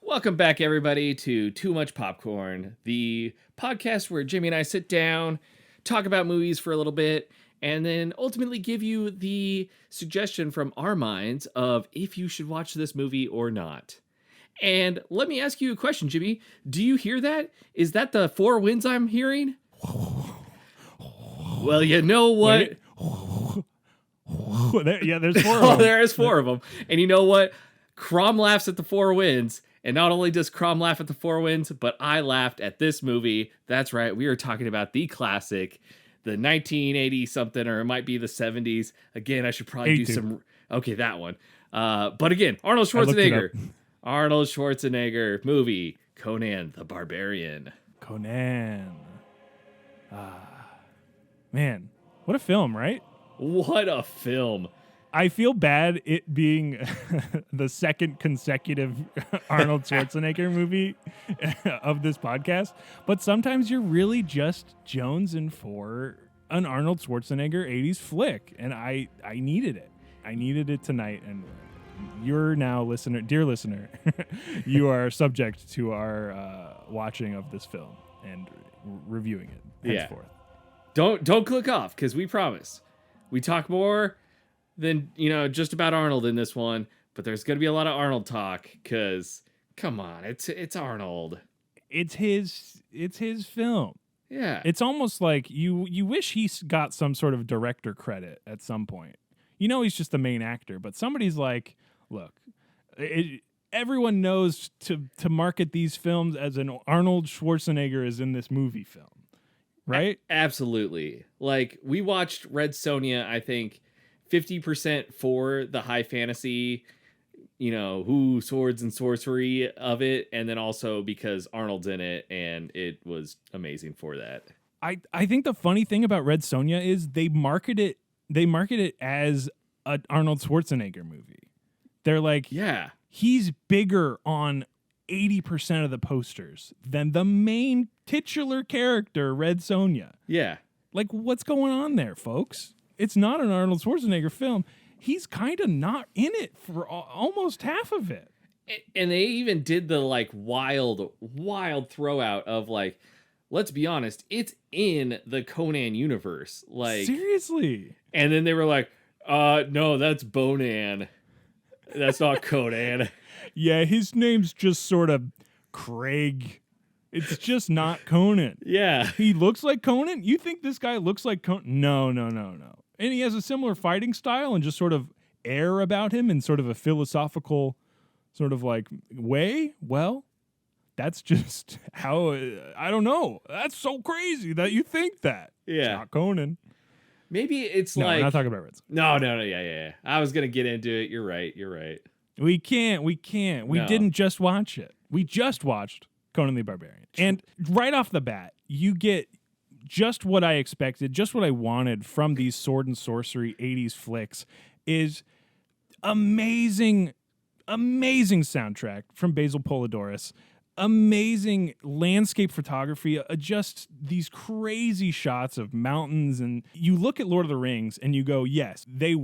Welcome back, everybody, to Too Much Popcorn, the podcast where Jimmy and I sit down, talk about movies for a little bit, and then ultimately give you the suggestion from our minds of if you should watch this movie or not. And let me ask you a question, Jimmy. Do you hear that? Is that the four winds I'm hearing? Well, you know what? There's four of them. There is four of them. And you know what? Crom laughs at the four winds. And not only does Crom laugh at the four winds, but I laughed at this movie. That's right. We are talking about the classic, the 1980-something, or it might be the 70s. Again, I should probably do some... Okay, that one. But again, Arnold Schwarzenegger. Arnold Schwarzenegger movie, Conan the Barbarian. Conan. Man, what a film, right? What a film. I feel bad it being the second consecutive Arnold Schwarzenegger movie of this podcast, but sometimes you're really just jonesing for an Arnold Schwarzenegger 80s flick, and I needed it. I needed it tonight, and you're now, dear listener, you are subject to our watching of this film and reviewing it henceforth. Don't click off, because we promise. We talk more than, just about Arnold in this one, but there's going to be a lot of Arnold talk, because, come on, it's Arnold. It's his film. Yeah. It's almost like you wish he got some sort of director credit at some point. He's just the main actor, but somebody's like, look, everyone knows to market these films as an Arnold Schwarzenegger is in this movie film, right? Absolutely. Like, we watched Red Sonja, I think, 50% for the high fantasy, swords and sorcery of it, and then also because Arnold's in it, and it was amazing for that. I think the funny thing about Red Sonja is they market it as an Arnold Schwarzenegger movie. They're like, yeah, he's bigger on 80% of the posters than the main titular character, Red Sonja. Yeah. Like, what's going on there, folks? It's not an Arnold Schwarzenegger film. He's kind of not in it for almost half of it. And they even did the wild throwout of let's be honest, it's in the Conan universe. Seriously. And then they were like, no, that's Bonan. That's not Conan. Yeah, his name's just sort of Craig. It's just not Conan. Yeah. He looks like Conan? You think this guy looks like Conan? No. And he has a similar fighting style and just sort of air about him in sort of a philosophical sort of way. Well, that's just how, I don't know. That's so crazy that you think that. Yeah. It's not Conan. Maybe it's No, we're not talking about Red Sonja. No. Yeah. I was going to get into it. You're right. We can't. We didn't just watch it. We just watched Conan the Barbarian. And right off the bat, you get just what I expected, just what I wanted from these sword and sorcery 80s flicks is amazing soundtrack from Basil Polidoris, amazing landscape photography, just these crazy shots of mountains. And you look at Lord of the Rings and you go, yes, they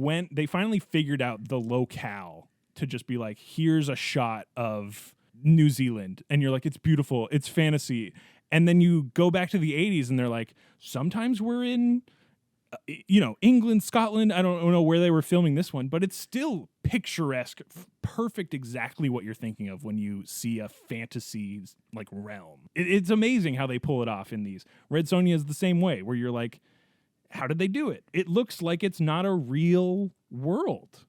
finally figured out the locale to just be like, here's a shot of New Zealand. And you're like, it's beautiful. It's fantasy. And then you go back to the 80s and they're like, sometimes we're in, England, Scotland. I don't know where they were filming this one, but it's still picturesque, perfect, exactly what you're thinking of when you see a fantasy realm. It's amazing how they pull it off in these. Red Sonja is the same way, where you're like, how did they do it? It looks like it's not a real world.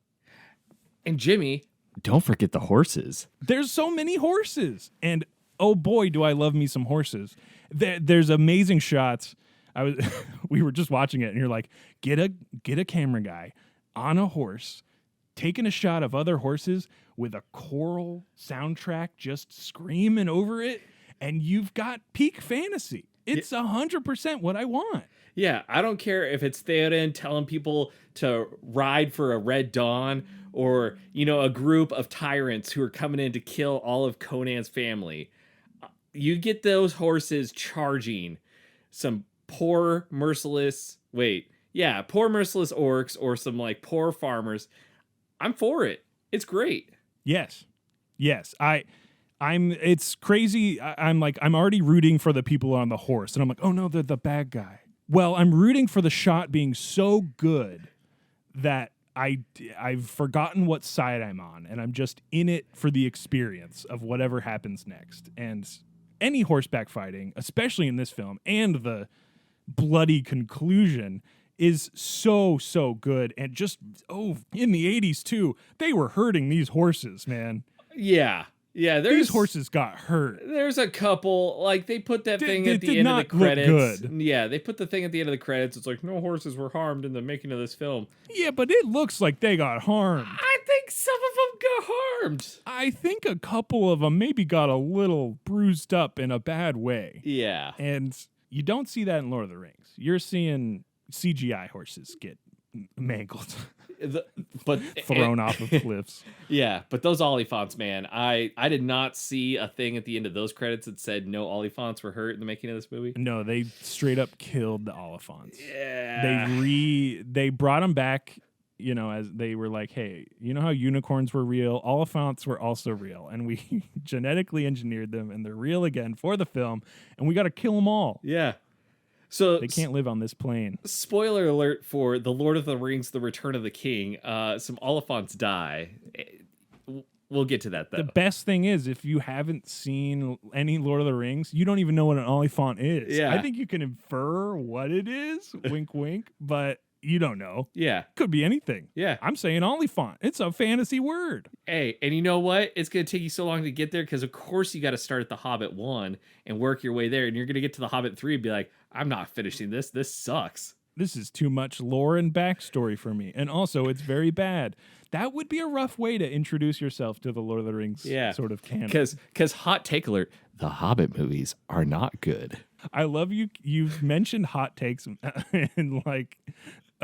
And Jimmy, don't forget the horses. There's so many horses. And oh boy, do I love me some horses. There's amazing shots. We were just watching it and you're like, get a camera guy on a horse, taking a shot of other horses with a choral soundtrack just screaming over it. and you've got peak fantasy. It's 100% what I want. Yeah, I don't care if it's Theoden telling people to ride for a Red Dawn or, a group of tyrants who are coming in to kill all of Conan's family. You get those horses charging some poor merciless orcs or some like poor farmers. I'm for it. It's great. Yes. It's crazy. I'm already rooting for the people on the horse, and I'm like, oh no, they're the bad guy. Well, I'm rooting for the shot being so good that I've forgotten what side I'm on, and I'm just in it for the experience of whatever happens next. And any horseback fighting, especially in this film, and the bloody conclusion is so good. And just in the 80s too, they were hurting these horses, man. Yeah, these horses got hurt. There's a couple, like, they put that thing at the end of the credits. Good. Yeah, they put the thing at the end of the credits. It's like, no horses were harmed in the making of this film. Yeah, but it looks like they got harmed. I think some of them got harmed. I think a couple of them maybe got a little bruised up in a bad way. Yeah. And you don't see that in Lord of the Rings. You're seeing CGI horses get mangled. But thrown off of cliffs. Yeah, but those Oliphants, man, I did not see a thing at the end of those credits that said no Oliphants were hurt in the making of this movie. No, they straight up killed the Oliphants. Yeah. They brought them back, as they were like, hey, you know how unicorns were real? Oliphants were also real, and we genetically engineered them, and they're real again for the film, and we got to kill them all. Yeah. So they can't live on this plane. Spoiler alert for The Lord of the Rings, The Return of the King. Some Oliphants die. We'll get to that, though. The best thing is, if you haven't seen any Lord of the Rings, you don't even know what an Oliphant is. Yeah. I think you can infer what it is, wink, wink, but you don't know. Yeah. Could be anything. Yeah. I'm saying Oliphant. It's a fantasy word. Hey, and you know what? It's going to take you so long to get there because, of course, you got to start at The Hobbit 1 and work your way there. And you're going to get to The Hobbit 3 and be like, I'm not finishing this. This sucks. This is too much lore and backstory for me. And also, it's very bad. That would be a rough way to introduce yourself to the Lord of the Rings sort of canon. Because hot take alert, the Hobbit movies are not good. I love you. You've mentioned hot takes in like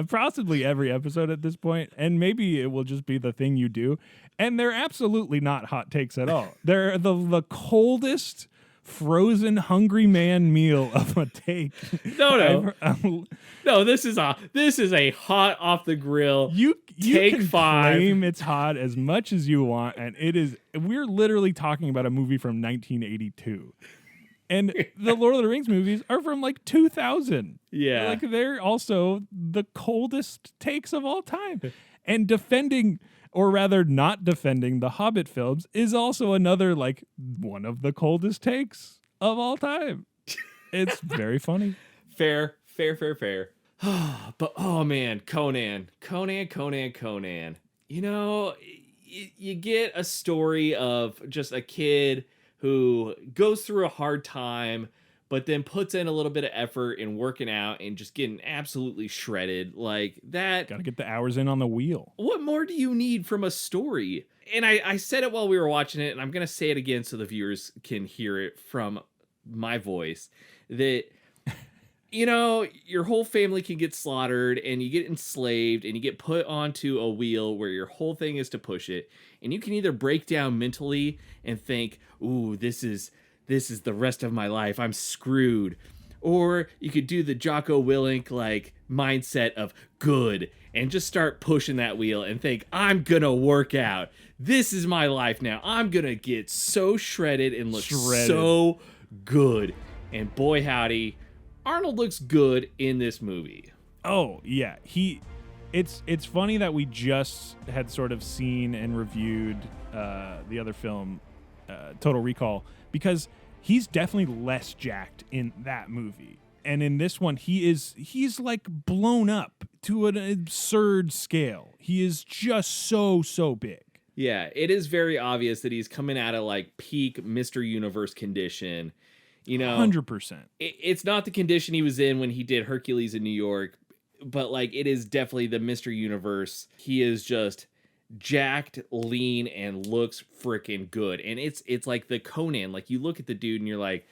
possibly every episode at this point, and maybe it will just be the thing you do. And they're absolutely not hot takes at all. They're the coldest frozen hungry man meal of a take. No. No, this is a hot off the grill. You take can 5. Claim it's hot as much as you want, and it is. We're literally talking about a movie from 1982. And the Lord of the Rings movies are from like 2000. Yeah. Like they're also the coldest takes of all time. And defending, or rather not defending, the Hobbit films is also another like one of the coldest takes of all time. It's very funny. Fair. But oh man, Conan. You get a story of just a kid who goes through a hard time, but then puts in a little bit of effort in working out and just getting absolutely shredded. Like that. Gotta get the hours in on the wheel. What more do you need from a story? And I said it while we were watching it, and I'm going to say it again so the viewers can hear it from my voice, that, your whole family can get slaughtered and you get enslaved and you get put onto a wheel where your whole thing is to push it. And you can either break down mentally and think, ooh, this is the rest of my life. I'm screwed. Or you could do the Jocko Willink like mindset of good and just start pushing that wheel and think, I'm gonna work out. This is my life now. I'm gonna get so shredded and look so good. And boy howdy, Arnold looks good in this movie. Oh yeah, It's funny that we just had sort of seen and reviewed the other film, Total Recall, because he's definitely less jacked in that movie. And in this one, he's like blown up to an absurd scale. He is just so big. Yeah, it is very obvious that he's coming out of like peak Mr. Universe condition. 100%. It's not the condition he was in when he did Hercules in New York, but like it is definitely the Mr. Universe. He is just jacked, lean, and looks freaking good. And it's like the Conan. Like, you look at the dude and you're like,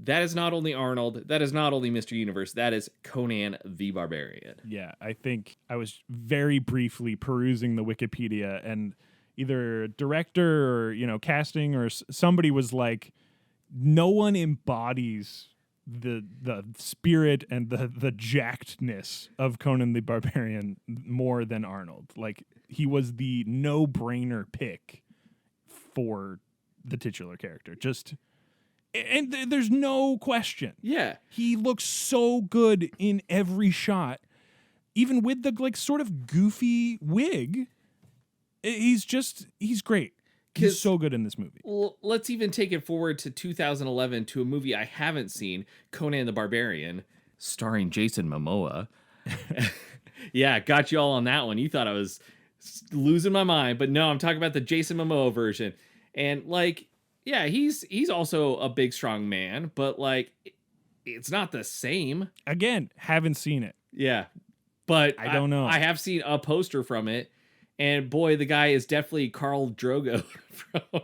that is not only Arnold, that is not only Mr. Universe, that is Conan the Barbarian. Yeah, I think I was very briefly perusing the Wikipedia, and either director or casting or somebody was like, no one embodies the spirit and the jackedness of Conan the Barbarian more than Arnold. Like, he was the no-brainer pick for the titular character. And there's no question. Yeah. He looks so good in every shot, even with the like sort of goofy wig. He's great. He's so good in this movie. Well, let's even take it forward to 2011 to a movie I haven't seen, Conan the Barbarian, starring Jason Momoa. Yeah, got you all on that one. You thought I was losing my mind, but no, I'm talking about the Jason Momoa version. And like, yeah, he's also a big, strong man, but like, it's not the same. Again, haven't seen it. Yeah, but I don't know. I have seen a poster from it, and boy, the guy is definitely Khal Drogo from.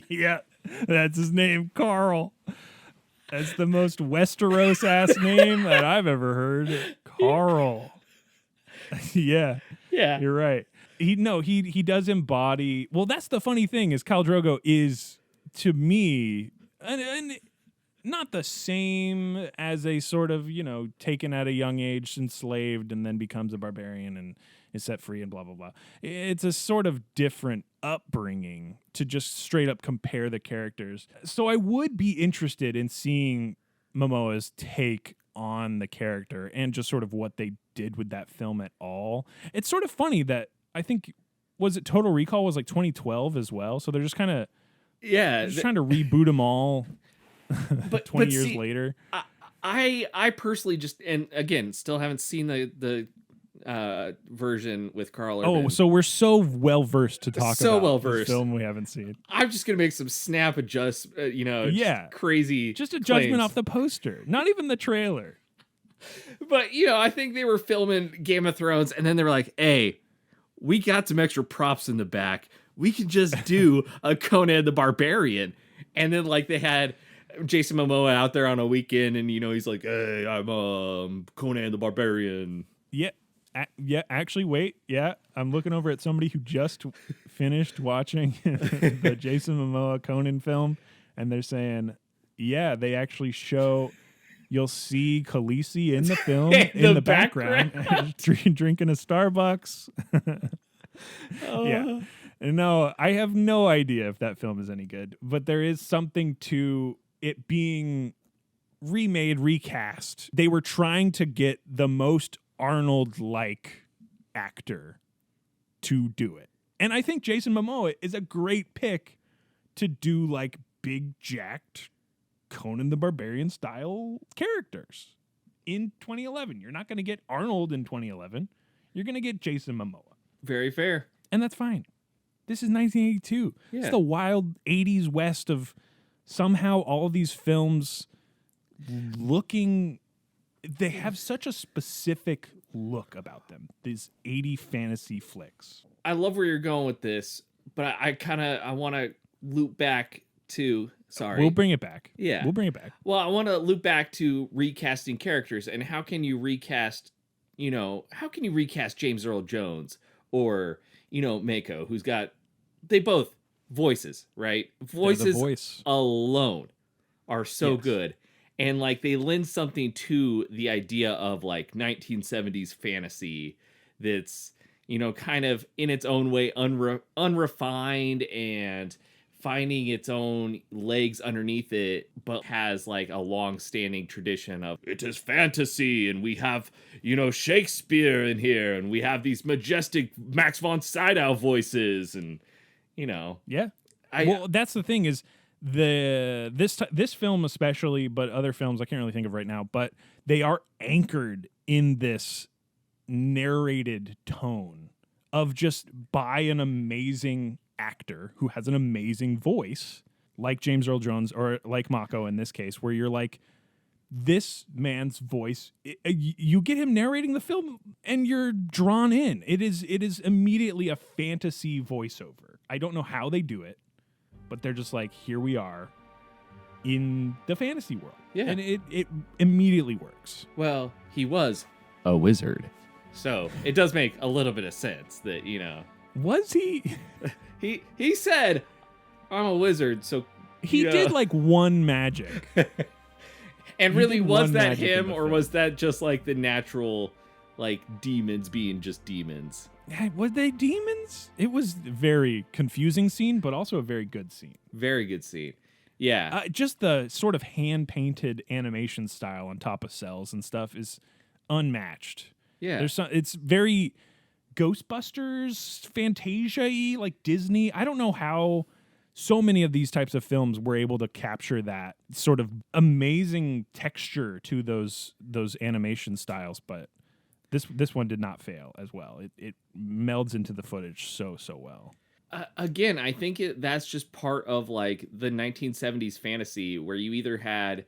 Yeah, that's his name, Carl. That's the most Westeros ass name that I've ever heard. Carl. Yeah, you're right. He does embody. Well, that's the funny thing is Khal Drogo is, to me, and not the same as a sort of taken at a young age, enslaved, and then becomes a barbarian and is set free and blah blah blah. It's a sort of different upbringing to just straight up compare the characters. So I would be interested in seeing Momoa's take on the character and just sort of what they did with that film at all. It's sort of funny that I think, was it Total Recall was like 2012 as well? So they're just kind of trying to reboot them all, but 20 years later. I personally just, and again, still haven't seen the version with Carl Urban. Oh, so we're so well versed to talk about this film we haven't seen. I'm just gonna make some snap crazy, just a claims. Judgment off the poster, not even the trailer. But I think they were filming Game of Thrones, and then they were like, "Hey, we got some extra props in the back. We can just do a Conan the Barbarian." And then like they had Jason Momoa out there on a weekend, and he's like, "Hey, I'm Conan the Barbarian." Yeah. Actually, wait. Yeah, I'm looking over at somebody who just finished watching the Jason Momoa Conan film, and they're saying, yeah, they actually show, you'll see Khaleesi in the film in the background drinking a Starbucks. Yeah. No, I have no idea if that film is any good, but there is something to it being remade, recast. They were trying to get the most Arnold-like actor to do it. And I think Jason Momoa is a great pick to do like big jacked Conan the Barbarian style characters in 2011. You're not going to get Arnold in 2011. You're going to get Jason Momoa. Very fair. And that's fine. This is 1982. Yeah. It's the wild 80s West of somehow all of these films looking... They have such a specific look about them, these 80 fantasy flicks. I love where you're going with this, but I want to loop back to... Sorry. We'll bring it back. Yeah. We'll bring it back. Well, I want to loop back to recasting characters, and how can you recast, James Earl Jones or, Mako, who's got... They both voices, right? Voices voice alone are so good. And like they lend something to the idea of like 1970s fantasy that's, kind of in its own way unrefined and finding its own legs underneath it, but has like a long-standing tradition of it is fantasy, and we have, Shakespeare in here, and we have these majestic Max von Sydow voices, and Yeah. Well, that's the thing is this film especially, but other films I can't really think of right now, but they are anchored in this narrated tone of just by an amazing actor who has an amazing voice, like James Earl Jones or like Mako in this case, where you're like, this man's voice, you get him narrating the film and you're drawn in. It is immediately a fantasy voiceover. I don't know how they do it, but they're just like, here we are in the fantasy world. Yeah. And it immediately works. Well, he was a wizard. So it does make a little bit of sense that, Was he? he said, I'm a wizard, so He did like one magic. And really, was that magic in him, the or film. was that just like the natural, like, demons being just demons? Were they demons? It was a very confusing scene, but also a very good scene. Very good scene. Yeah. Just the sort of hand-painted animation style on top of cells and stuff is unmatched. Yeah. It's very Ghostbusters, Fantasia-y, like Disney. I don't know how so many of these types of films were able to capture that sort of amazing texture to those animation styles, but this one did not fail as well. It melds into the footage so well. Again, I think that's just part of like the 1970s fantasy, where you either had,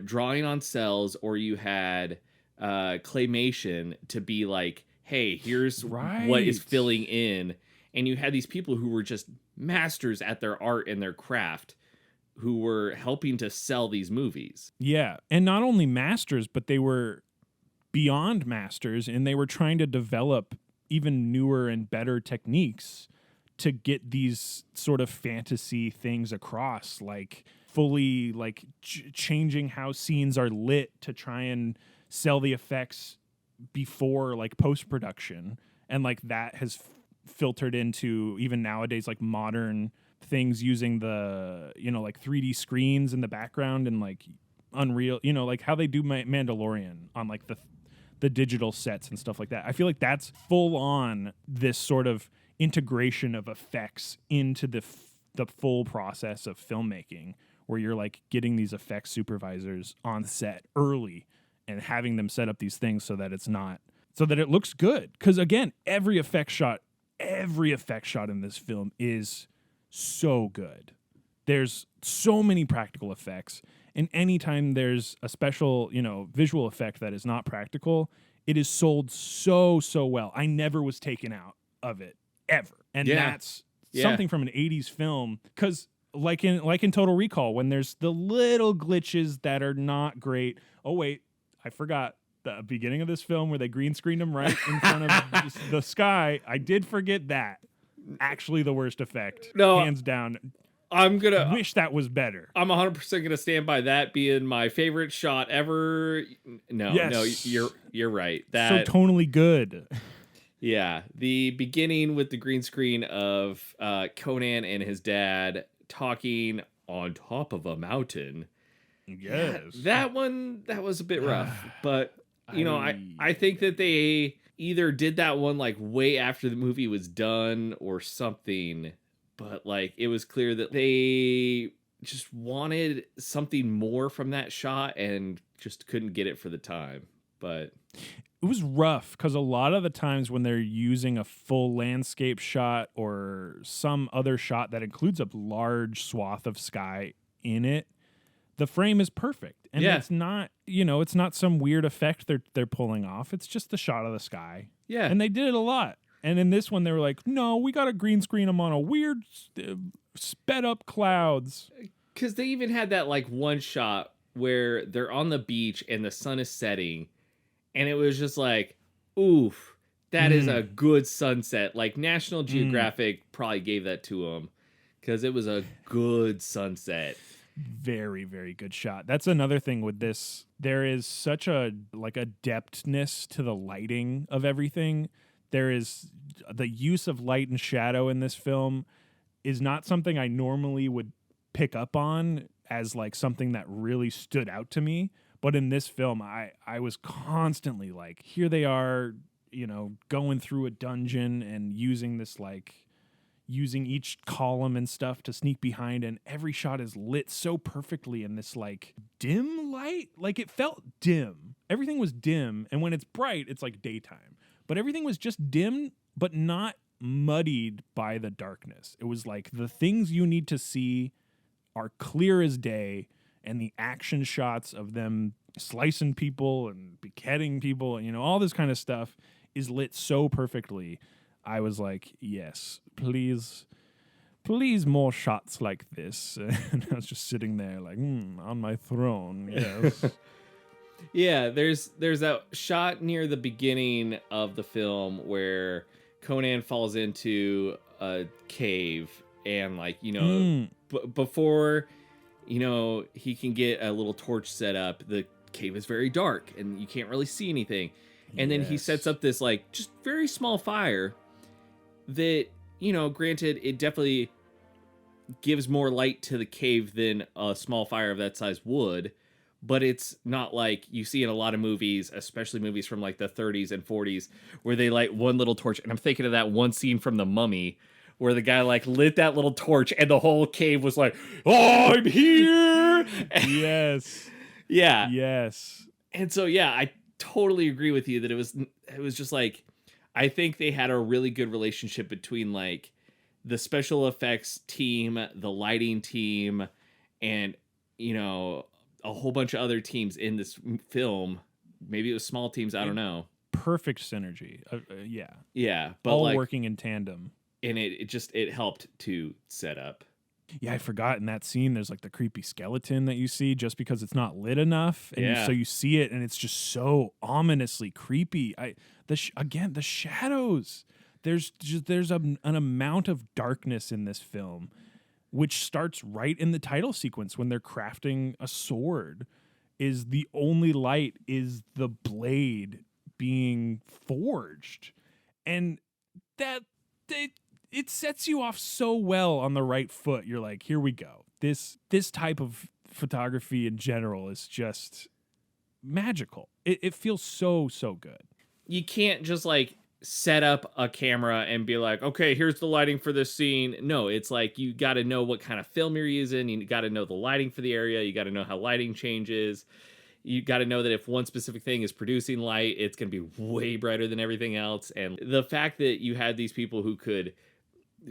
drawing on cells, or you had claymation to be like, hey, here's what is filling in. And you had these people who were just masters at their art and their craft, who were helping to sell these movies. Yeah, and not only masters, but they were beyond masters, and they were trying to develop even newer and better techniques to get these sort of fantasy things across, like fully like changing how scenes are lit to try and sell the effects before like post-production. And like that has filtered into even nowadays like modern things using the like 3D screens in the background and like Unreal, like how they do Mandalorian on like the digital sets and stuff like that. I feel like that's full on this sort of integration of effects into the full process of filmmaking, where you're like getting these effects supervisors on set early and having them set up these things so that it looks good. Because again, every effect shot in this film is so good. There's so many practical effects, and anytime there's a special, visual effect that is not practical, it is sold so well. I never was taken out of it ever, and that's something from an 80s film. Because like in Total Recall, when there's the little glitches that are not great. Oh wait, I forgot. The beginning of this film where they green screened him right in front of the sky. I did forget that. Actually, the worst effect. No, hands down. Wish that was better. I'm 100% gonna stand by that being my favorite shot ever. No, you're right. That so tonally good. Yeah, the beginning with the green screen of Conan and his dad talking on top of a mountain. Yes, that was a bit rough, but. I think that they either did that one like way after the movie was done or something, but like it was clear that they just wanted something more from that shot and just couldn't get it for the time. But it was rough because a lot of the times when they're using a full landscape shot or some other shot that includes a large swath of sky in it, the frame is perfect. And it's not, it's not some weird effect they're pulling off. It's just the shot of the sky. Yeah. And they did it a lot. And in this one, they were like, no, we got to green screen them on a weird sped up clouds. Because they even had that like one shot where they're on the beach and the sun is setting. And it was just like, oof, that is a good sunset. Like National Geographic probably gave that to them because it was a good sunset. Very, very good shot. That's another thing with this. There is such a depthness to the lighting of everything. There is the use of light and shadow in this film is not something I normally would pick up on as like something that really stood out to me. But in this film, I was constantly like, here they are, going through a dungeon and using this using each column and stuff to sneak behind, and every shot is lit so perfectly in this like dim light. Like it felt dim. Everything was dim, and when it's bright, it's like daytime. But everything was just dim, but not muddied by the darkness. It was like the things you need to see are clear as day, and the action shots of them slicing people and beheading people, and all this kind of stuff is lit so perfectly. I was like, yes, please more shots like this. And I was just sitting there like, on my throne, yes. Yeah, there's that shot near the beginning of the film where Conan falls into a cave, and before he can get a little torch set up, the cave is very dark and you can't really see anything. And then he sets up this just very small fire that, granted, it definitely gives more light to the cave than a small fire of that size would, but it's not like you see in a lot of movies, especially movies from the 30s and 40s, where they light one little torch. And I'm thinking of that one scene from The Mummy where the guy lit that little torch and the whole cave was like, oh, I'm here. Yes. Yeah. Yes. And so, yeah, I totally agree with you that it was just I think they had a really good relationship between the special effects team, the lighting team, and a whole bunch of other teams in this film. Maybe it was small teams, I don't know. Perfect synergy. Yeah, but all working in tandem. And it helped to set up. Yeah, I forgot in that scene there's the creepy skeleton that you see just because it's not lit enough, and so you see it and it's just so ominously creepy. The shadows. There's an amount of darkness in this film, which starts right in the title sequence when they're crafting a sword. Is the only light is the blade being forged, and that it sets you off so well on the right foot. You're like, here we go. This type of photography in general is just magical. It feels so good. You can't just set up a camera and be like, okay, here's the lighting for this scene. No, it's you got to know what kind of film you're using. You got to know the lighting for the area. You got to know how lighting changes. You got to know that if one specific thing is producing light, it's going to be way brighter than everything else. And the fact that you had these people who could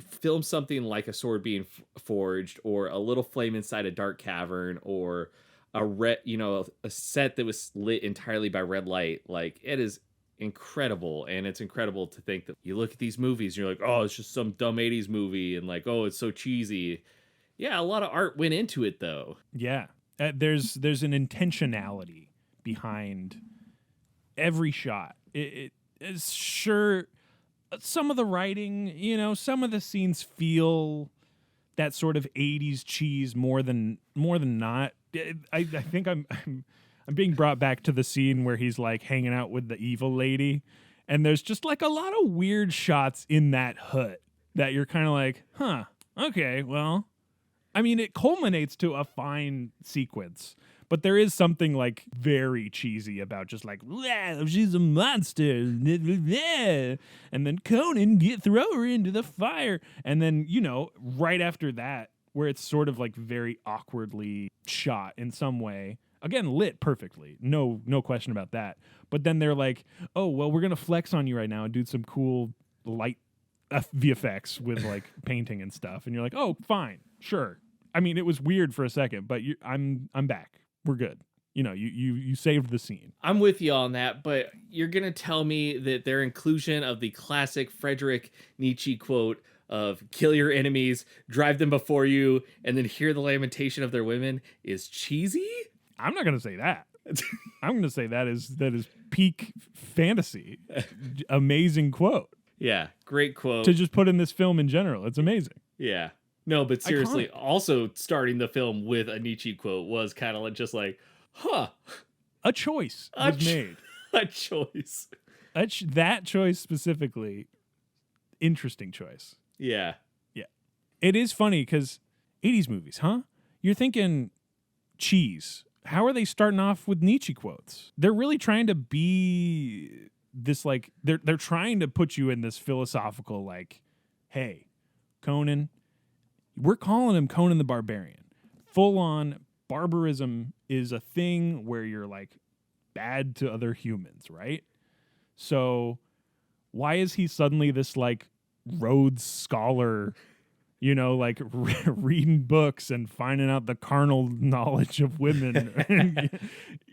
film something like a sword being forged, or a little flame inside a dark cavern, or a set that was lit entirely by red light, it is incredible. And it's incredible to think that you look at these movies and you're like, oh, it's just some dumb 80s movie, and oh, it's so cheesy. Yeah, a lot of art went into it though. Yeah. There's an intentionality behind every shot. It is sure some of the writing, some of the scenes feel that sort of 80s cheese more than not. I think I'm being brought back to the scene where he's hanging out with the evil lady, and there's just a lot of weird shots in that hut that you're kind of like, huh, okay, well, I mean, it culminates to a fine sequence, but there is something very cheesy about just she's a monster, and then Conan throw her into the fire, and then right after that, where it's sort of very awkwardly shot in some way, again lit perfectly, no question about that. But then they're like, oh well, we're gonna flex on you right now and do some cool light VFX with painting and stuff, and you're like, oh fine, sure. I mean, it was weird for a second, but I'm back. We're good. You saved the scene. I'm with you on that, but you're going to tell me that their inclusion of the classic Friedrich Nietzsche quote of kill your enemies, drive them before you, and then hear the lamentation of their women is cheesy? I'm not going to say that. I'm going to say that is peak fantasy. Amazing quote. Yeah, great quote. To just put in this film in general. It's amazing. Yeah. No, but seriously, Iconic. Also starting the film with a Nietzsche quote was kind of just huh. A choice was made. A choice. That choice specifically, interesting choice. Yeah. Yeah. It is funny because 80s movies, huh? You're thinking cheese. How are they starting off with Nietzsche quotes? They're really trying to be this they're trying to put you in this philosophical hey, Conan, we're calling him Conan the Barbarian. Full on barbarism is a thing where you're bad to other humans, right? So why is he suddenly this Rhodes Scholar you know, like reading books and finding out the carnal knowledge of women.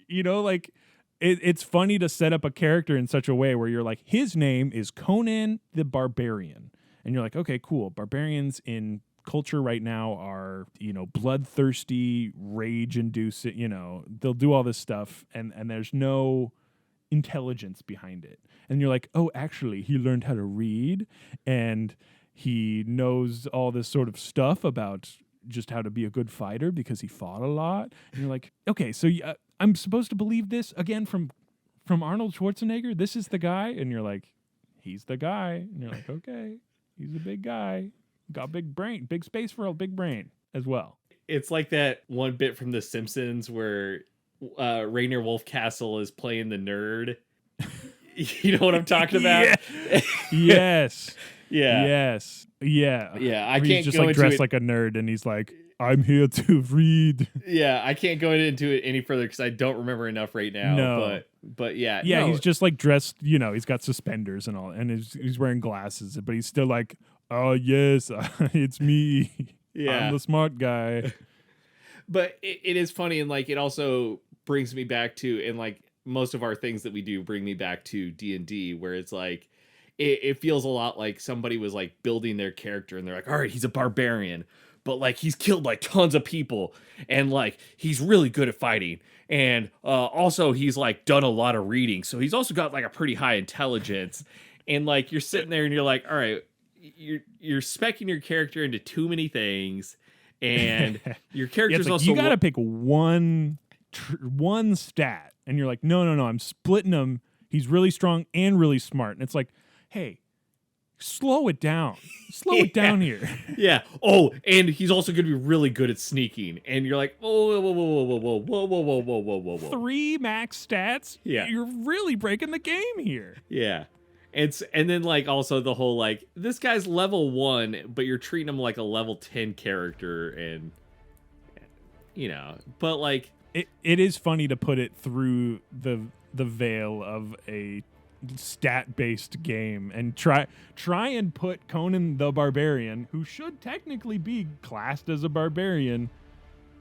You know, like it's funny to set up a character in such a way where you're like, his name is Conan the Barbarian. And you're like, okay, cool. Barbarians in culture right now are, you know, bloodthirsty, rage-inducing, you know, they'll do all this stuff and there's no intelligence behind it. And you're like, oh, actually, he learned how to read and he knows all this sort of stuff about just how to be a good fighter because he fought a lot. And you're like, okay, so I'm supposed to believe this again from Arnold Schwarzenegger? This is the guy? And you're like, he's the guy. And you're like, okay, he's a big guy. Got big brain, big space for a big brain as well. It's like that one bit from The Simpsons where Rainier Wolfcastle is playing the nerd. You know what I'm talking about? Yes. Yeah. Yes. Yeah. Yeah. I Where can't he's just go like into dressed it. like a nerd and he's like, I'm here to read. Yeah, I can't go into it any further because I don't remember enough right now. No. But yeah. Yeah, no. he's just like dressed, you know, he's got suspenders and all, and he's wearing glasses, but he's still like, oh, yes, it's me. Yeah. I'm the smart guy. But it is funny, and like it also brings me back to, and like most of our things that we do bring me back to D&D, where it's like it feels a lot like somebody was like building their character and they're like, all right, he's a barbarian, but like he's killed like tons of people and like he's really good at fighting, and also he's like done a lot of reading, so he's also got like a pretty high intelligence. And like you're sitting there and you're like, all right, you're speccing your character into too many things, and your character's like, also you got to pick one stat, and you're like, no, I'm splitting them. He's really strong and really smart, and it's like, hey, slow it down. Slow it down here. Yeah. Oh, and he's also going to be really good at sneaking. And you're like, oh, whoa. 3 max stats? Yeah. You're really breaking the game here. Yeah. And then like also the whole like, this guy's level 1, but you're treating him like a level 10 character, and you know, but like it is funny to put it through the veil of a stat-based game and try and put Conan the Barbarian, who should technically be classed as a barbarian,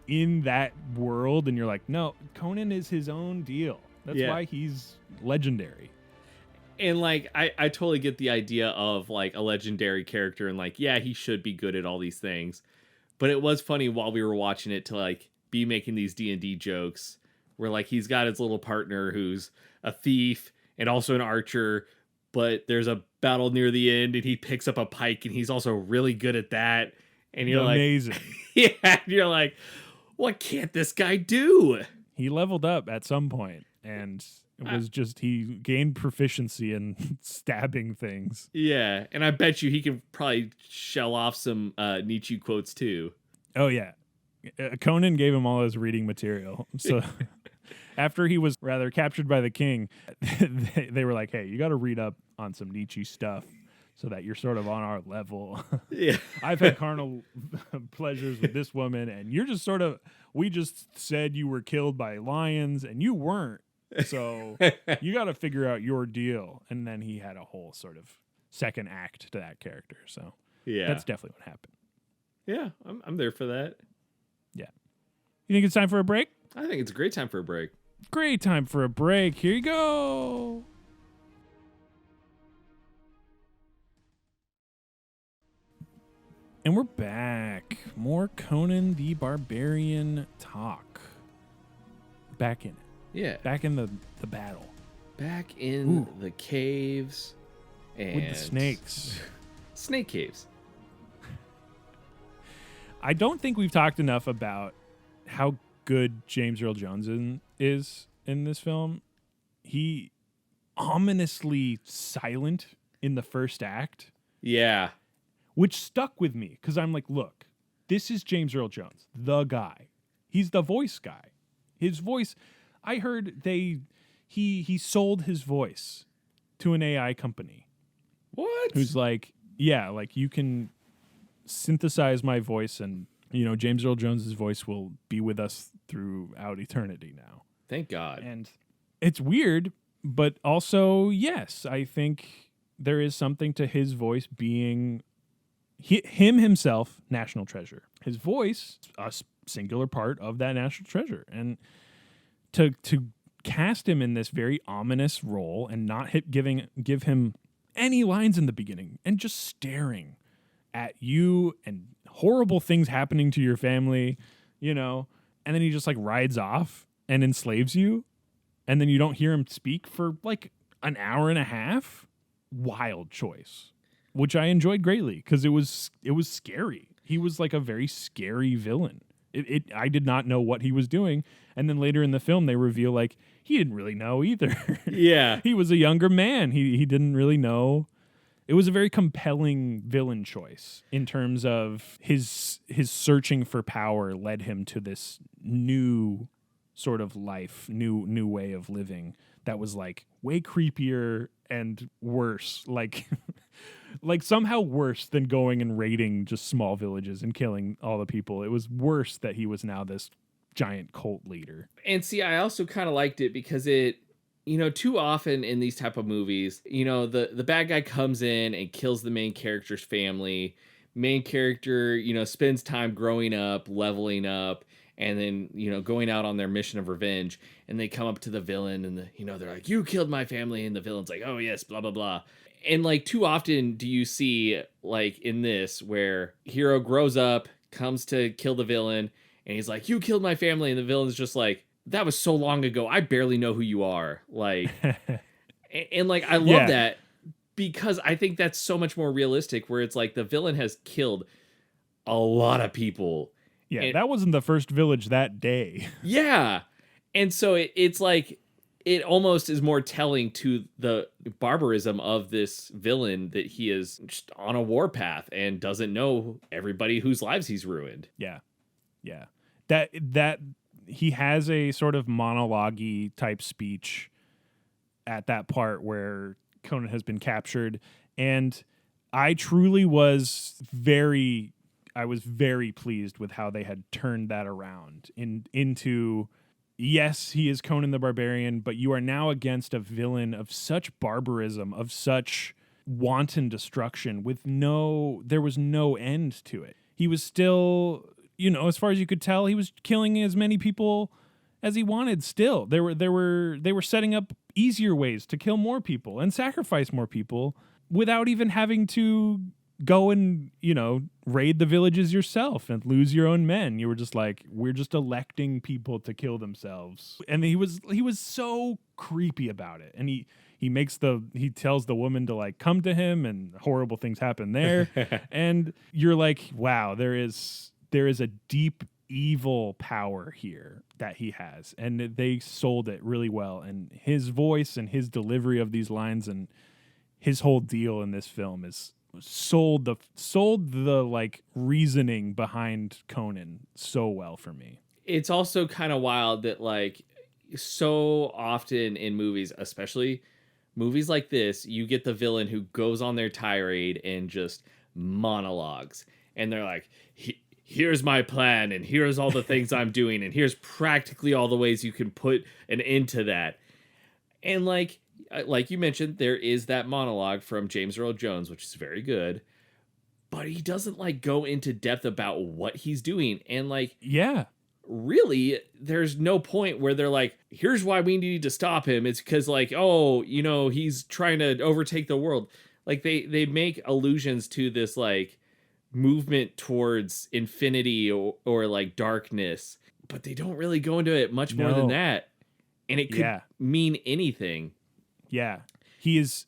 in that world, and you're like, no, Conan is his own deal. That's why he's legendary. And like I totally get the idea of like a legendary character, and like, yeah, he should be good at all these things. But it was funny while we were watching it to like be making these D&D jokes where like he's got his little partner who's a thief and also an archer, but there's a battle near the end and he picks up a pike and he's also really good at that. And you're amazing. Like, yeah, and you're like, what can't this guy do? He leveled up at some point, and it was just he gained proficiency in stabbing things. Yeah, and I bet you he could probably shell off some Nietzsche quotes too. Oh yeah, Conan gave him all his reading material. So after he was rather captured by the king, they were like, hey, you got to read up on some Nietzsche stuff so that you're sort of on our level. Yeah. I've had carnal pleasures with this woman, and you're just sort of, we just said you were killed by lions, and you weren't. So you got to figure out your deal. And then he had a whole sort of second act to that character. So yeah, that's definitely what happened. Yeah, I'm there for that. Yeah. You think it's time for a break? I think it's a great time for a break. Great time for a break. Here you go. And we're back. More Conan the Barbarian talk. Back in it. Yeah. Back in the battle. Back in the caves. And with the snakes. Snake caves. I don't think we've talked enough about how good James Earl Jones is in this film. He ominously silent in the first act. Yeah. Which stuck with me because I'm like, look, this is James Earl Jones, the guy. He's the voice guy. His voice, I heard he sold his voice to an AI company. What? Who's like, yeah, like you can synthesize my voice, and you know, James Earl Jones's voice will be with us throughout eternity now. Thank God. And it's weird, but also, yes, I think there is something to his voice being him himself, national treasure. His voice, a singular part of that national treasure. And to cast him in this very ominous role and not give him any lines in the beginning and just staring at you and horrible things happening to your family, and then he just like rides off and enslaves you, and then you don't hear him speak for like an hour and a half. Wild choice, which I enjoyed greatly because it was scary. He was like a very scary villain. I did not know what he was doing, and then later in the film they reveal like he didn't really know either. Yeah, he was a younger man. He didn't really know. It was a very compelling villain choice in terms of his searching for power led him to this new sort of life, new way of living that was like way creepier and worse, like like somehow worse than going and raiding just small villages and killing all the people. It was worse that he was now this giant cult leader. And see, I also kind of liked it because it, too often in these type of movies, the bad guy comes in and kills the main character's family. Main character, spends time growing up, leveling up, and then, going out on their mission of revenge. And they come up to the villain and, they're like, you killed my family. And the villain's like, oh, yes, blah, blah, blah. And like too often do you see like in this where hero grows up, comes to kill the villain, and he's like, you killed my family. And the villain's just like, that was so long ago. I barely know who you are. Like, and like, I love that because I think that's so much more realistic where it's like the villain has killed a lot of people. Yeah, and, that wasn't the first village that day. Yeah. And so it's like, it almost is more telling to the barbarism of this villain that he is just on a warpath and doesn't know everybody whose lives he's ruined. Yeah. Yeah. That he has a sort of monologue-y type speech at that part where Conan has been captured. And I truly was very pleased with how they had turned that around into, yes, he is Conan the Barbarian, but you are now against a villain of such barbarism, of such wanton destruction there was no end to it. He was still, as far as you could tell, he was killing as many people as he wanted still. They were setting up easier ways to kill more people and sacrifice more people without even having to go and, raid the villages yourself and lose your own men. You were just like, we're just electing people to kill themselves. And he was so creepy about it. And he tells the woman to like come to him, and horrible things happen there. And you're like, wow, there is a deep evil power here that he has. And they sold it really well. And his voice and his delivery of these lines and his whole deal in this film is sold the like reasoning behind Conan so well for me. It's also kind of wild that like so often in movies, especially movies like this, you get the villain who goes on their tirade and just monologues, and they're like, here's my plan, and here's all the things I'm doing, and here's practically all the ways you can put an end to that. And like you mentioned, there is that monologue from James Earl Jones, which is very good, but he doesn't like go into depth about what he's doing. And like, yeah, really, there's no point where they're like, here's why we need to stop him. It's because like, oh, he's trying to overtake the world. Like they make allusions to this like movement towards infinity or like darkness, but they don't really go into it much more than that. And it could mean anything. Yeah. He is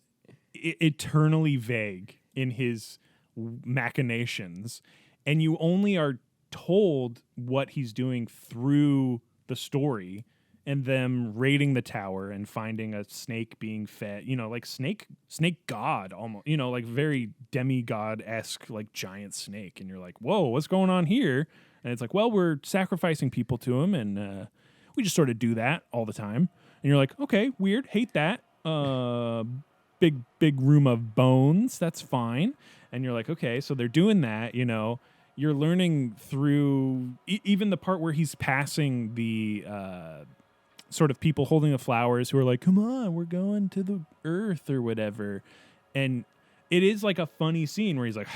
eternally vague in his machinations, and you only are told what he's doing through the story and them raiding the tower and finding a snake being fed, like snake god almost, like very demigod-esque, like giant snake. And you're like, whoa, what's going on here? And it's like, well, we're sacrificing people to him, and we just sort of do that all the time. And you're like, okay, weird, hate that. Big room of bones, that's fine. And you're like, okay, so they're doing that, You're learning through even the part where he's passing the sort of people holding the flowers who are like, come on, we're going to the earth or whatever. And it is like a funny scene where he's like,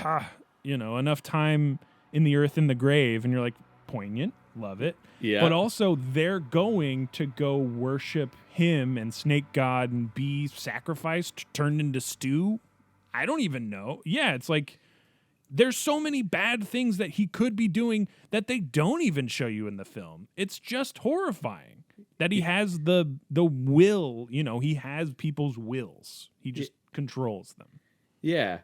enough time in the earth in the grave, and you're like, poignant, love it. Yeah. But also they're going to go worship him and Snake God and be sacrificed, turned into stew. I don't even know. Yeah, it's like there's so many bad things that he could be doing that they don't even show you in the film. It's just horrifying that he has the will, he has people's wills. He just controls them. Yeah.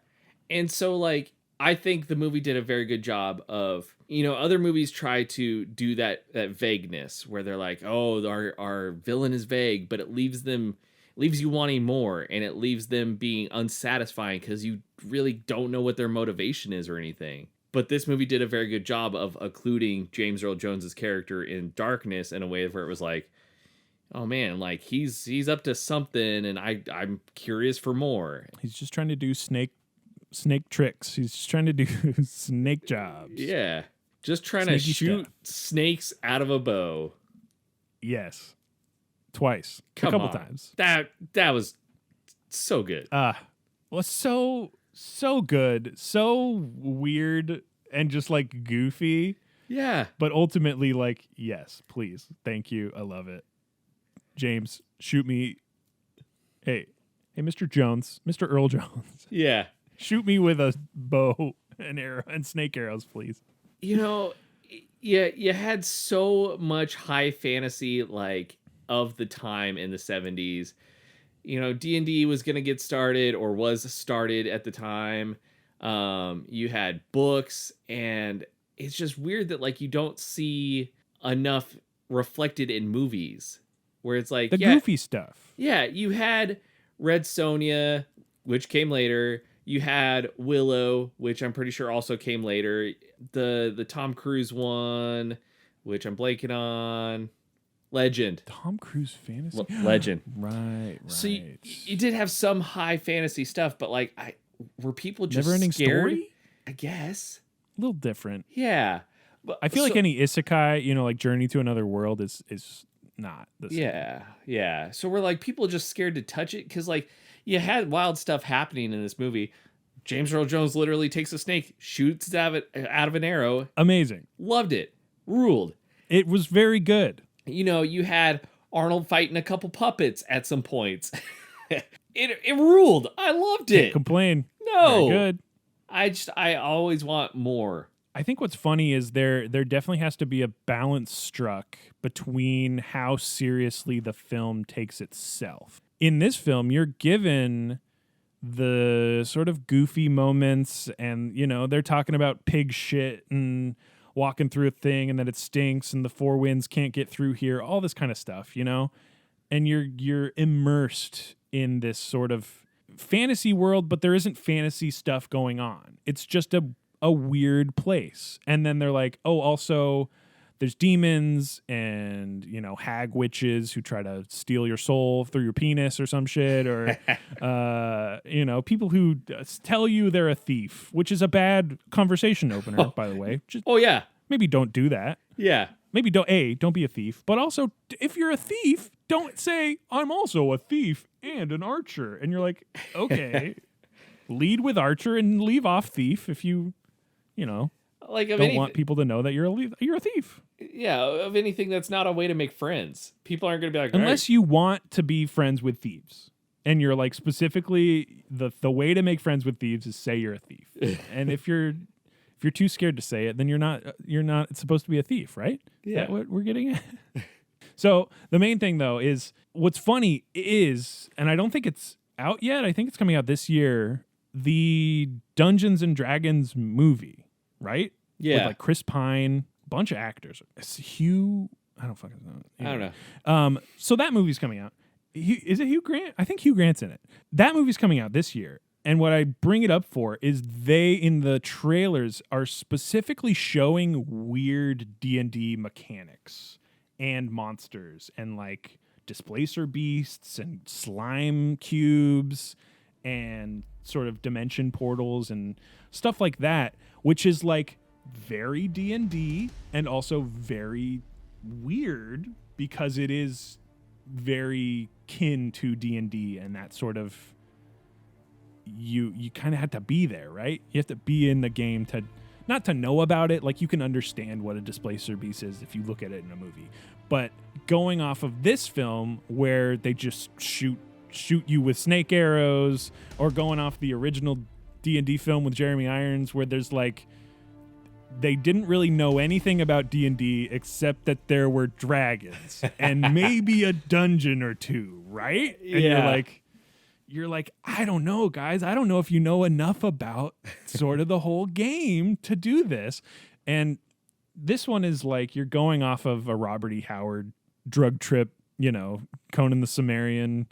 And so, like, I think the movie did a very good job of, other movies try to do that vagueness where they're like, oh, our villain is vague, but it leaves you wanting more, and it leaves them being unsatisfying because you really don't know what their motivation is or anything. But this movie did a very good job of occluding James Earl Jones's character in darkness in a way where it was like, oh man, like he's up to something, and I'm curious for more. He's just trying to do snake tricks. He's just trying to do snake jobs. Yeah, just trying Snaky to shoot stuff. snakes out of a bow. Yes, twice, a couple times. That was so good. Well, so good, so weird, and just like goofy. Yeah, but ultimately, like, yes, please, thank you, I love it. James, shoot me. Hey, Mr. Jones, Mr. Earl Jones. Yeah. Shoot me with a bow and arrow and snake arrows, please. You had so much high fantasy, like, of the time in the 70s. D&D was going to get started, or was started at the time. You had books, and it's just weird that, like, you don't see enough reflected in movies. Where it's like the goofy stuff. Yeah, you had Red Sonja, which came later. You had Willow, which I'm pretty sure also came later. The Tom Cruise one, which I'm blanking on. Legend. Tom Cruise fantasy? Legend. Right. So you did have some high fantasy stuff, but like, were people just Never-ending scared? Story? I guess. A little different. Yeah. But I feel like any isekai, like Journey to Another World is not the same. Yeah. So we're like, people just scared to touch it because, like, you had wild stuff happening in this movie. James Earl Jones literally takes a snake, shoots it out of an arrow. Amazing. Loved it. Ruled. It was very good. You had Arnold fighting a couple puppets at some points. It ruled. I loved it. Can't complain. No. Very good. I always want more. I think what's funny is there definitely has to be a balance struck between how seriously the film takes itself. In this film, you're given the sort of goofy moments, and they're talking about pig shit and walking through a thing and that it stinks and the four winds can't get through here, all this kind of stuff, and you're immersed in this sort of fantasy world, but there isn't fantasy stuff going on. It's just a weird place. And then they're like, oh, also there's demons and, hag witches who try to steal your soul through your penis or some shit, or, people who tell you they're a thief, which is a bad conversation opener, by the way. Just, yeah. Maybe don't do that. Yeah. Maybe don't be a thief, but also if you're a thief, don't say I'm also a thief and an archer. And you're like, okay, lead with archer and leave off thief if you like, don't want people to know that you're a thief. Yeah, of anything that's not a way to make friends. People aren't going to be like, unless you want to be friends with thieves, and you're like, specifically the way to make friends with thieves is say you're a thief. And if you're too scared to say it, then you're not supposed to be a thief, right? Yeah. Is that what we're getting at? So the main thing though is what's funny is, and I don't think it's out yet. I think it's coming out this year. The Dungeons and Dragons movie, right? Yeah. With like Chris Pine, bunch of actors. It's Hugh. I don't fucking know. I don't know. So that movie's coming out. Is it Hugh Grant? I think Hugh Grant's in it. That movie's coming out this year. And what I bring it up for is they, in the trailers, are specifically showing weird D&D mechanics and monsters and like displacer beasts and slime cubes and sort of dimension portals and stuff like that, which is like very D&D and also very weird because it is very kin to D&D and that sort of you kind of have to be there, right? You have to be in the game to not to know about it. Like, you can understand what a displacer beast is if you look at it in a movie. But going off of this film where they just shoot you with snake arrows, or going off the original D&D film with Jeremy Irons where there's like, they didn't really know anything about D&D except that there were dragons and maybe a dungeon or two, right? And you're like, I don't know, guys. I don't know if you know enough about sort of the whole game to do this. And this one is like, you're going off of a Robert E. Howard drug trip, Conan the Cimmerian.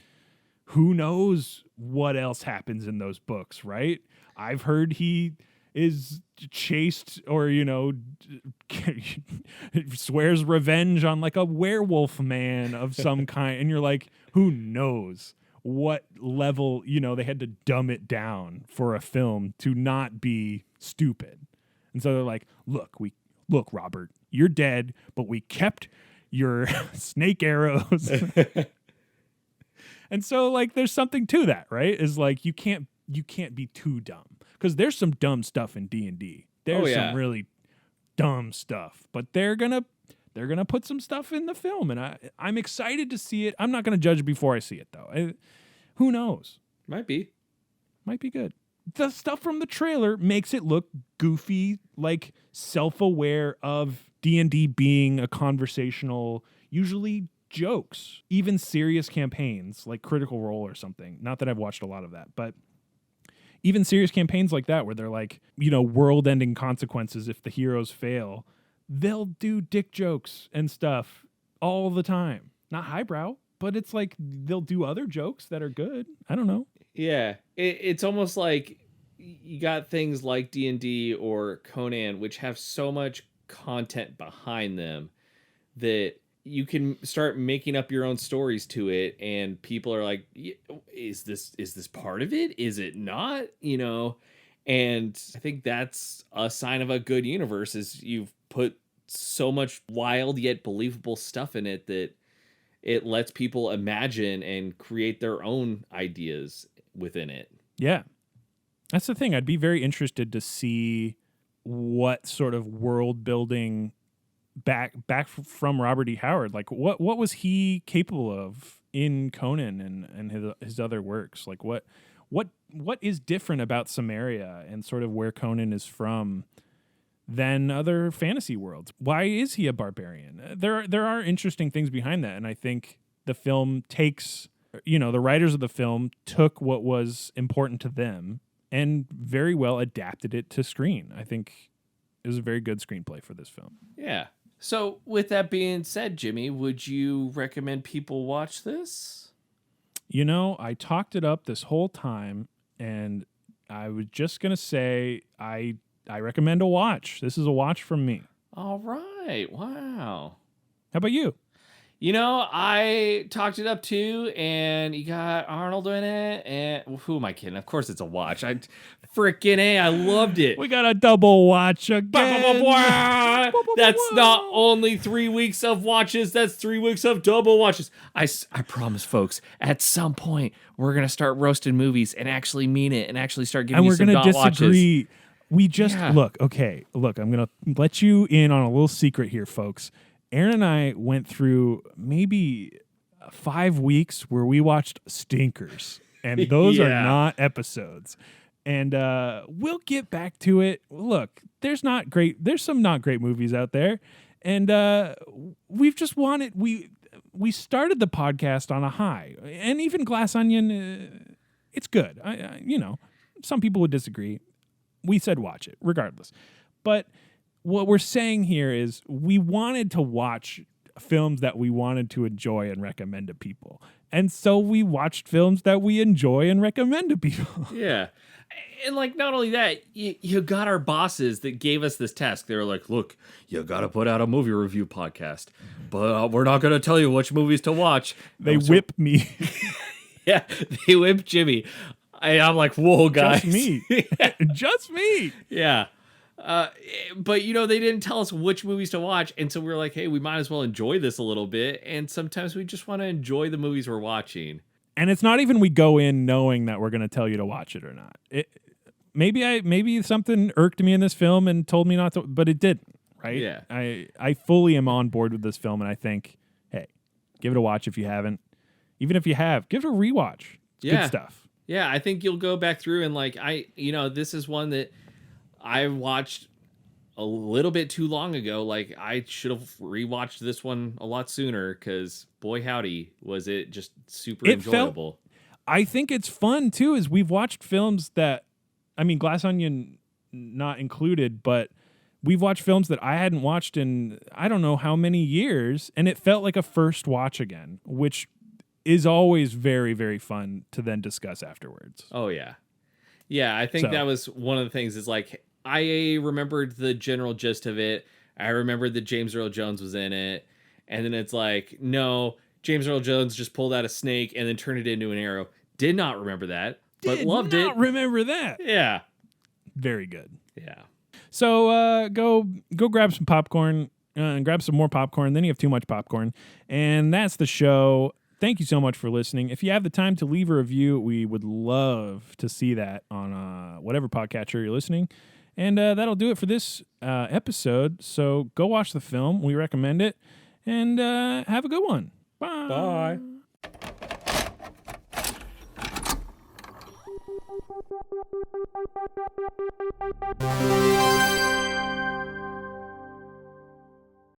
Who knows what else happens in those books, right? I've heard he is chased or, swears revenge on like a werewolf man of some kind. And you're like, who knows what level, they had to dumb it down for a film to not be stupid. And so they're like, look, Robert, you're dead, but we kept your snake arrows. And so like, there's something to that, right? Is like, you can't be too dumb, because there's some dumb stuff in D&D. There's some really dumb stuff, but they're gonna put some stuff in the film, and I'm excited to see it. I'm not gonna judge before I see it though. Who knows? Might be good. The stuff from the trailer makes it look goofy, like self-aware of D&D being a conversational, usually jokes, even serious campaigns like Critical Role or something. Not that I've watched a lot of that, but even serious campaigns like that where they're like, world-ending consequences if the heroes fail, they'll do dick jokes and stuff all the time. Not highbrow, but it's like they'll do other jokes that are good. I don't know. Yeah, it's almost like you got things like D&D or Conan, which have so much content behind them that you can start making up your own stories to it, and people are like, is this part of it? Is it not? And I think that's a sign of a good universe, is you've put so much wild yet believable stuff in it that it lets people imagine and create their own ideas within it. Yeah. That's the thing. I'd be very interested to see what sort of world building back from Robert E. Howard, like what was he capable of in Conan and his other works? Like what is different about Samaria and sort of where Conan is from than other fantasy worlds? Why is he a barbarian? There are interesting things behind that, and I think the film takes, the writers of the film took what was important to them and very well adapted it to screen. I think it was a very good screenplay for this film. Yeah. So with that being said, Jimmy, would you recommend people watch this? I talked it up this whole time, and I was just going to say I recommend a watch. This is a watch from me. All right. Wow. How about you? I talked it up too, and you got Arnold in it, and who am I kidding? Of course it's a watch. I loved it. We got a double watch again. That's not only 3 weeks of watches, that's 3 weeks of double watches. I promise, folks, at some point, we're going to start roasting movies and actually mean it and actually start giving you some dot watches. And we're going to disagree. We just, look, I'm going to let you in on a little secret here, folks. Aaron and I went through maybe 5 weeks where we watched stinkers, and those are not episodes. And we'll get back to it. Look, there's some not great movies out there, and we've just wanted we started the podcast on a high, and even Glass Onion, it's good. Some people would disagree. We said watch it regardless, but what we're saying here is we wanted to watch films that we wanted to enjoy and recommend to people. And so we watched films that we enjoy and recommend to people. Yeah. And not only that, you got our bosses that gave us this task. They were like, look, you got to put out a movie review podcast, but we're not going to tell you which movies to watch. They whip me. Yeah, they whip Jimmy. I'm like, whoa, guys. Just me. Just me. Yeah. But they didn't tell us which movies to watch, and so we were like, hey, we might as well enjoy this a little bit, and sometimes we just want to enjoy the movies we're watching. And it's not even we go in knowing that we're going to tell you to watch it or not. Maybe something irked me in this film and told me not to, but it didn't, right? Yeah. I fully am on board with this film, and I think, hey, give it a watch if you haven't. Even if you have, give it a rewatch. It's good stuff. Yeah, I think you'll go back through and like this is one that I watched a little bit too long ago. Like I should have rewatched this one a lot sooner because boy howdy was it just super enjoyable. I think it's fun too, is we've watched films that, I mean, Glass Onion not included, but we've watched films that I hadn't watched in I don't know how many years, and it felt like a first watch again, which is always very, very fun to then discuss afterwards. Oh yeah. Yeah, I think that was one of the things is like I remembered the general gist of it. I remembered that James Earl Jones was in it. And then it's like, no, James Earl Jones just pulled out a snake and then turned it into an arrow. Did not remember that, but loved it. Did not remember that. Yeah. Very good. Yeah. So go grab some popcorn and grab some more popcorn. Then you have too much popcorn. And that's the show. Thank you so much for listening. If you have the time to leave a review, we would love to see that on whatever podcatcher you're listening. And that'll do it for this episode. So go watch the film. We recommend it. And have a good one. Bye. Bye.